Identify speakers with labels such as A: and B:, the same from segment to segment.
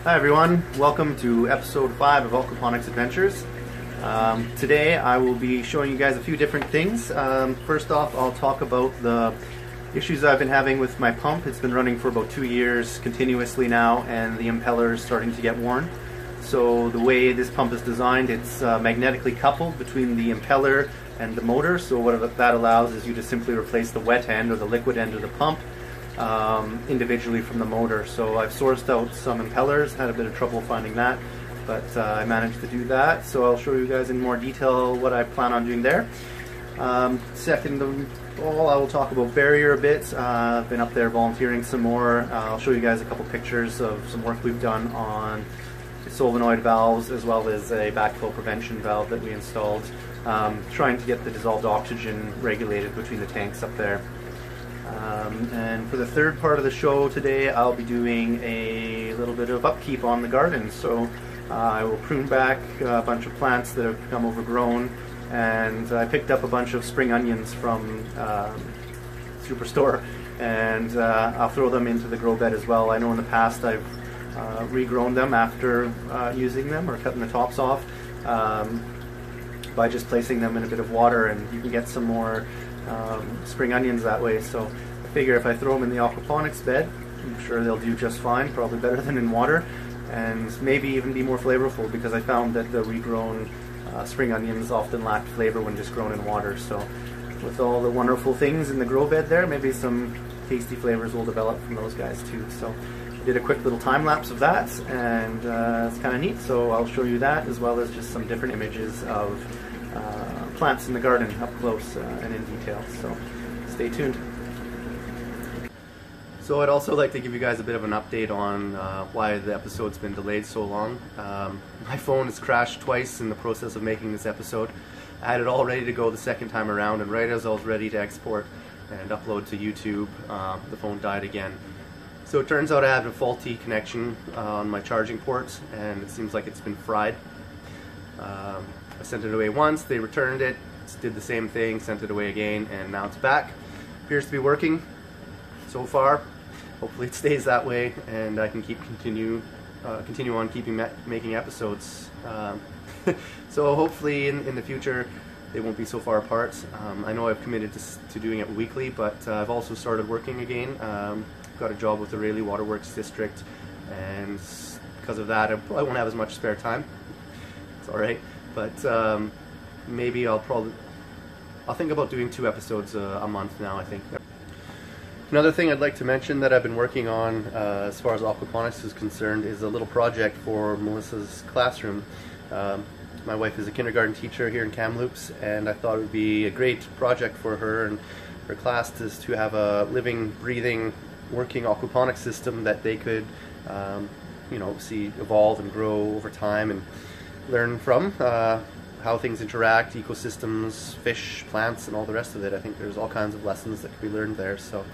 A: Hi everyone, welcome to episode 5 of Aquaponics Adventures. Today I will be showing you guys a few different things. First off, I'll talk about the issues I've been having with my pump. It's been running for about 2 years continuously now, and the impeller is starting to get worn. So the way this pump is designed, it's magnetically coupled between the impeller and the motor. So what that allows is you to simply replace the wet end or the liquid end of the pump individually from the motor. So I've sourced out some impellers, had a bit of trouble finding that, but I managed to do that. So I'll show you guys in more detail what I plan on doing there. Second of all, I will talk about Barriere a bit. I've been up there volunteering some more. I'll show you guys a couple pictures of some work we've done on solenoid valves as well as a backflow prevention valve that we installed, trying to get the dissolved oxygen regulated between the tanks up there. And for the third part of the show today, I'll be doing a little bit of upkeep on the garden. So I will prune back a bunch of plants that have become overgrown, and I picked up a bunch of spring onions from Superstore, and I'll throw them into the grow bed as well. I know in the past I've regrown them after using them or cutting the tops off by just placing them in a bit of water, and you can get some more spring onions that way. So I figure if I throw them in the aquaponics bed, I'm sure they'll do just fine, probably better than in water, and maybe even be more flavorful, because I found that the regrown spring onions often lack flavor when just grown in water. So with all the wonderful things in the grow bed there, maybe some tasty flavors will develop from those guys too. So I did a quick little time lapse of that, and it's kind of neat, so I'll show you that as well as just some different images of plants in the garden up close and in detail, so stay tuned. So I'd also like to give you guys a bit of an update on why the episode's been delayed so long. My phone has crashed twice in the process of making this episode. I had it all ready to go the second time around, and right as I was ready to export and upload to YouTube, the phone died again. So it turns out I have a faulty connection on my charging port, and it seems like it's been fried. I sent it away once, they returned it, did the same thing, sent it away again, and now it's back. Appears to be working so far. Hopefully it stays that way, and I can continue on making episodes. So hopefully in the future they won't be so far apart. I know I've committed to doing it weekly, but I've also started working again. Got a job with the Rayleigh Waterworks district, and because of that I probably won't have as much spare time. It's alright, but maybe I'll think about doing 2 episodes a month now, I think. Another thing I'd like to mention that I've been working on as far as aquaponics is concerned is a little project for Melissa's classroom. My wife is a kindergarten teacher here in Kamloops, and I thought it would be a great project for her and her class to have a living, breathing, working aquaponics system that they could see evolve and grow over time and learn from how things interact, ecosystems, fish, plants, and all the rest of it. I think there's all kinds of lessons that can be learned there. So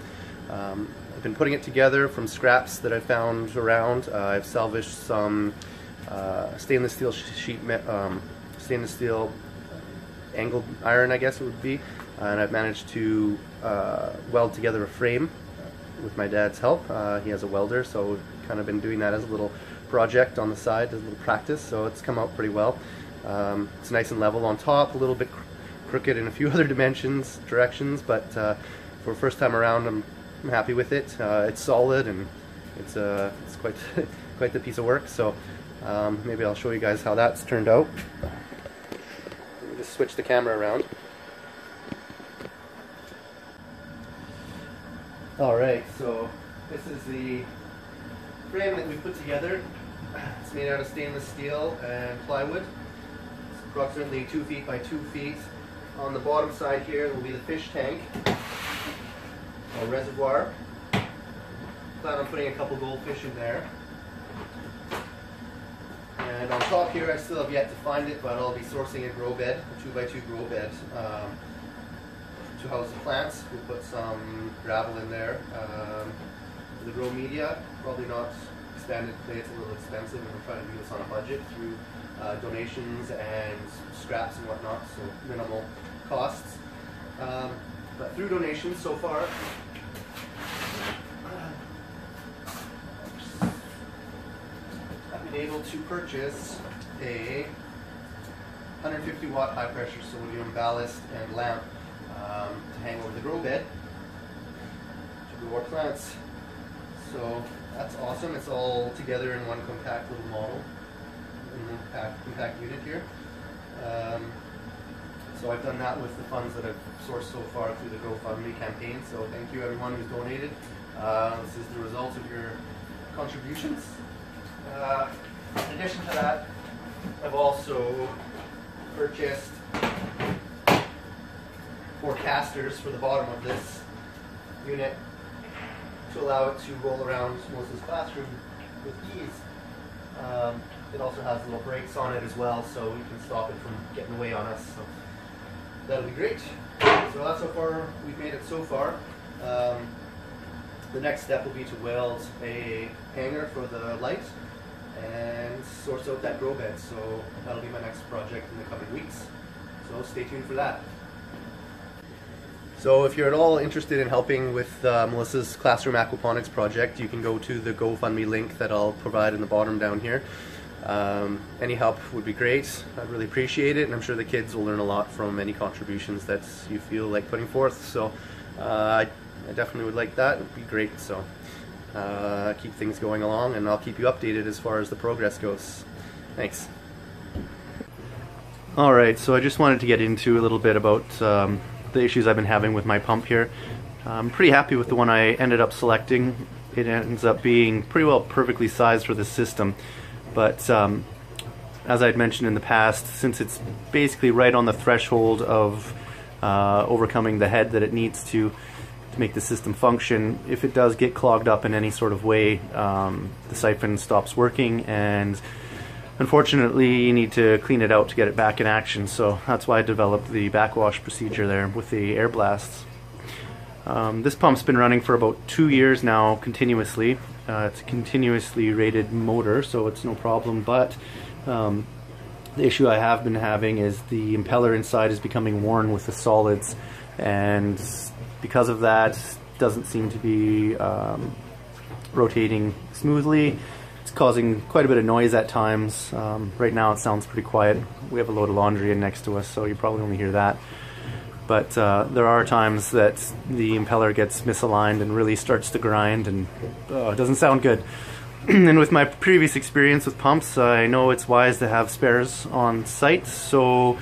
A: I've been putting it together from scraps that I found around. I've salvaged some stainless steel stainless steel angled iron, I guess it would be, and I've managed to weld together a frame with my dad's help. He has a welder, so we've kind of been doing that as a little project on the side, as a little practice, so it's come out pretty well. It's nice and level on top, a little bit crooked in a few other directions, but for first time around I'm happy with it. It's solid, and it's quite quite the piece of work, so maybe I'll show you guys how that's turned out. Let me just switch the camera around. Alright, so this is the frame that we put together. It's made out of stainless steel and plywood. It's approximately 2 feet by 2 feet. On the bottom side here will be the fish tank, a reservoir. Plan on putting a couple goldfish in there. And on top here, I still have yet to find it, but I'll be sourcing a grow bed, a 2 by 2 grow bed, to house the plants. We'll put some gravel in there. The grow media, probably not expanded clay, it's a little expensive, and we're trying to do this on a budget through donations and scraps and whatnot, so minimal costs. But through donations so far, been able to purchase a 150 watt high pressure sodium ballast and lamp to hang over the grow bed to grow our plants. So that's awesome. It's all together in one compact little model, in one compact unit here. So I've done that with the funds that I've sourced so far through the GoFundMe campaign. So thank you everyone who's donated. This is the result of your contributions. In addition to that, I've also purchased 4 casters for the bottom of this unit to allow it to roll around Melissa's classroom with ease. It also has little brakes on it as well, so we can stop it from getting away on us. So that'll be great. So that's how far we've made it so far. The next step will be to weld a hanger for the light and source out that grow bed. So that'll be my next project in the coming weeks. So stay tuned for that. So if you're at all interested in helping with Melissa's Classroom Aquaponics project, you can go to the GoFundMe link that I'll provide in the bottom down here. Any help would be great. I'd really appreciate it, and I'm sure the kids will learn a lot from any contributions that you feel like putting forth. So I definitely would like that. It would be great. So keep things going along, and I'll keep you updated as far as the progress goes. Thanks. Alright, so I just wanted to get into a little bit about the issues I've been having with my pump here. I'm pretty happy with the one I ended up selecting. It ends up being pretty well perfectly sized for this system, but as I'd mentioned in the past, since it's basically right on the threshold of overcoming the head that it needs to make the system function, if it does get clogged up in any sort of way, the siphon stops working, and unfortunately you need to clean it out to get it back in action. So that's why I developed the backwash procedure there with the air blasts. This pump's been running for about 2 years now continuously. It's a continuously rated motor, so it's no problem, but the issue I have been having is the impeller inside is becoming worn with the solids, and because of that it doesn't seem to be rotating smoothly. It's causing quite a bit of noise at times. Right now it sounds pretty quiet. We have a load of laundry in next to us, so you probably only hear that. But there are times that the impeller gets misaligned and really starts to grind, and it doesn't sound good. And with my previous experience with pumps, I know it's wise to have spares on site, so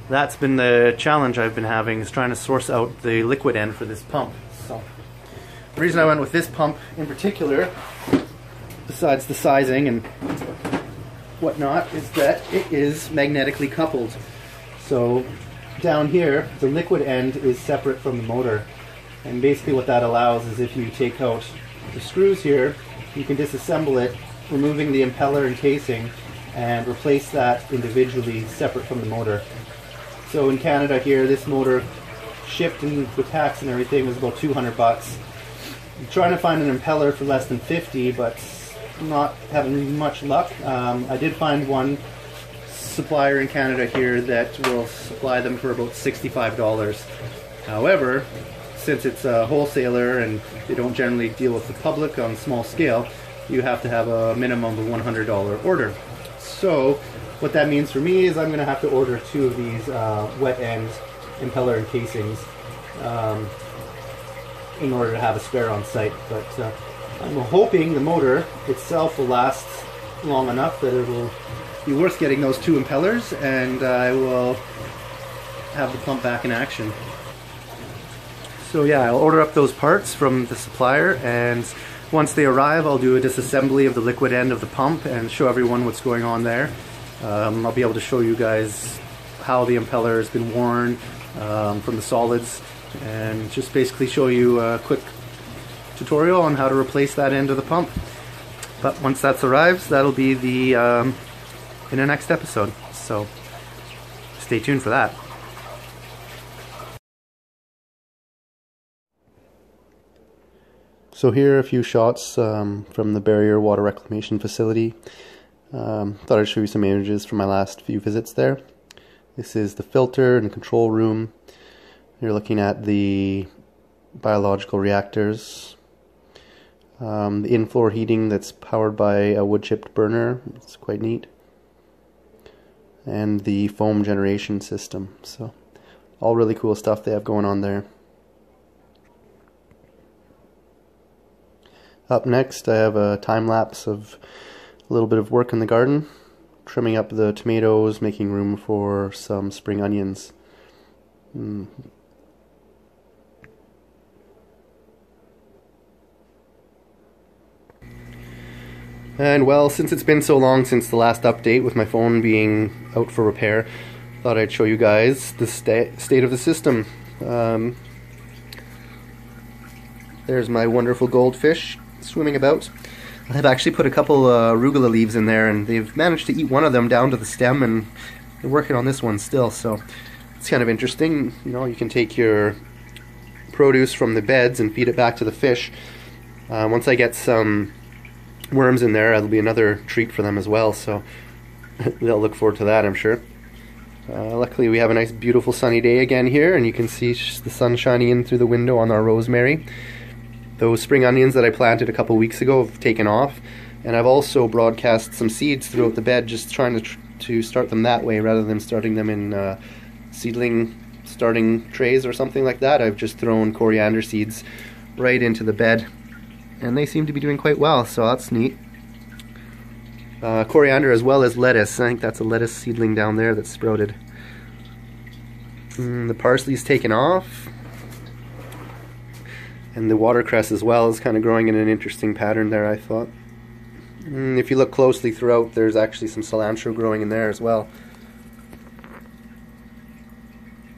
A: that's been the challenge I've been having, is trying to source out the liquid end for this pump. So the reason I went with this pump in particular, besides the sizing and whatnot, is that it is magnetically coupled. So down here, the liquid end is separate from the motor, and basically what that allows is, if you take out the screws here, you can disassemble it, removing the impeller and casing, and replace that individually separate from the motor. So in Canada here, this motor shipped and with tax and everything was about 200 bucks. I'm trying to find an impeller for less than 50, but not having much luck. I did find one supplier in Canada here that will supply them for about $65. However, since it's a wholesaler and they don't generally deal with the public on small scale, you have to have a minimum of $100 order. So what that means for me is I'm going to have to order 2 of these wet end impeller and casings in order to have a spare on site. But I'm hoping the motor itself will last long enough that it will be worth getting those 2 impellers, and I will have the pump back in action. So yeah, I'll order up those parts from the supplier, and once they arrive I'll do a disassembly of the liquid end of the pump and show everyone what's going on there. I'll be able to show you guys how the impeller has been worn from the solids, and just basically show you a quick tutorial on how to replace that end of the pump. But once that arrives, that'll be the in the next episode, so stay tuned for that. So here are a few shots from the Barriere water reclamation facility. Thought I'd show you some images from my last few visits there. This is the filter and the control room. You're looking at the biological reactors. The in-floor heating that's powered by a wood-chipped burner. It's quite neat. And the foam generation system. So all really cool stuff they have going on there. Up next, I have a time lapse of a little bit of work in the garden, trimming up the tomatoes, making room for some spring onions. And well, since it's been so long since the last update, with my phone being out for repair, thought I'd show you guys the state of the system. There's my wonderful goldfish swimming about. I've actually put a couple arugula leaves in there, and they've managed to eat one of them down to the stem, and they're working on this one still, so it's kind of interesting. You know, you can take your produce from the beds and feed it back to the fish. Once I get some worms in there, it'll be another treat for them as well, so they'll look forward to that, I'm sure. Luckily we have a nice beautiful sunny day again here, and you can see the sun shining in through the window on our rosemary. Those spring onions that I planted a couple weeks ago have taken off, and I've also broadcast some seeds throughout the bed, just trying to start them that way rather than starting them in seedling starting trays or something like that. I've just thrown coriander seeds right into the bed, and they seem to be doing quite well, so that's neat. Coriander as well as lettuce. I think that's a lettuce seedling down there that's sprouted. The parsley's taken off, and the watercress as well is kind of growing in an interesting pattern there, I thought. If you look closely throughout, there's actually some cilantro growing in there as well.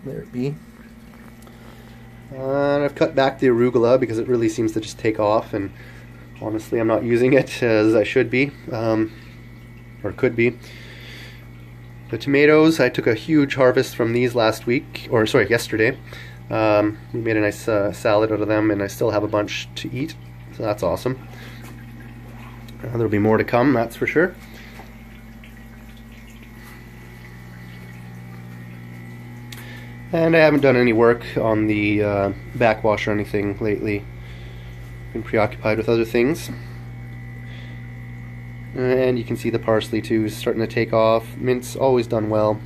A: There it be. And I've cut back the arugula because it really seems to just take off, and honestly I'm not using it as I should be, or could be. The tomatoes, I took a huge harvest from these yesterday. We made a nice salad out of them, and I still have a bunch to eat, so that's awesome. There'll be more to come, that's for sure. And I haven't done any work on the backwash or anything lately. Been preoccupied with other things. And you can see the parsley too is starting to take off. Mint's always done well.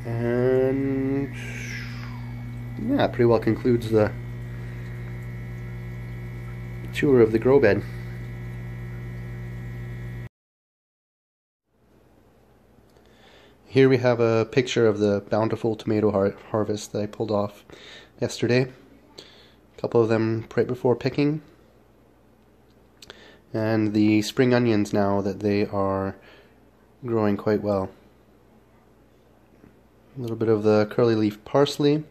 A: And yeah, it pretty well concludes the tour of the grow bed. Here we have a picture of the bountiful tomato harvest that I pulled off yesterday. A couple of them right before picking. And the spring onions now that they are growing quite well. A little bit of the curly leaf parsley.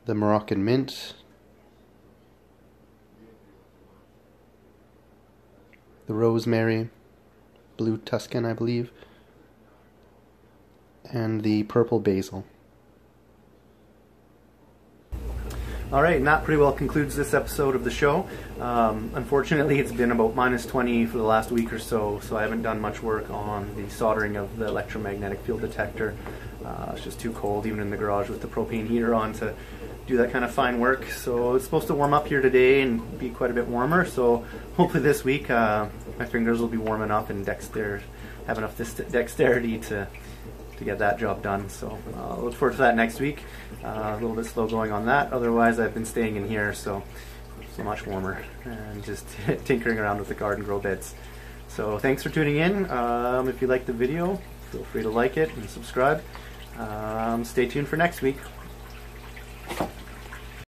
A: The Moroccan mint. The rosemary, blue Tuscan I believe, and the purple basil. Alright, and that pretty well concludes this episode of the show. Unfortunately it's been about -20 for the last week or so, so I haven't done much work on the soldering of the electromagnetic field detector. It's just too cold even in the garage with the propane heater on to do that kind of fine work. So it's supposed to warm up here today and be quite a bit warmer, so hopefully this week my fingers will be warm enough and have enough dexterity to get that job done. So I'll look forward to that next week. A little bit slow going on that, otherwise I've been staying in here, so much warmer, and just tinkering around with the garden grow beds. So thanks for tuning in. If you liked the video, feel free to like it and subscribe. Stay tuned for next week.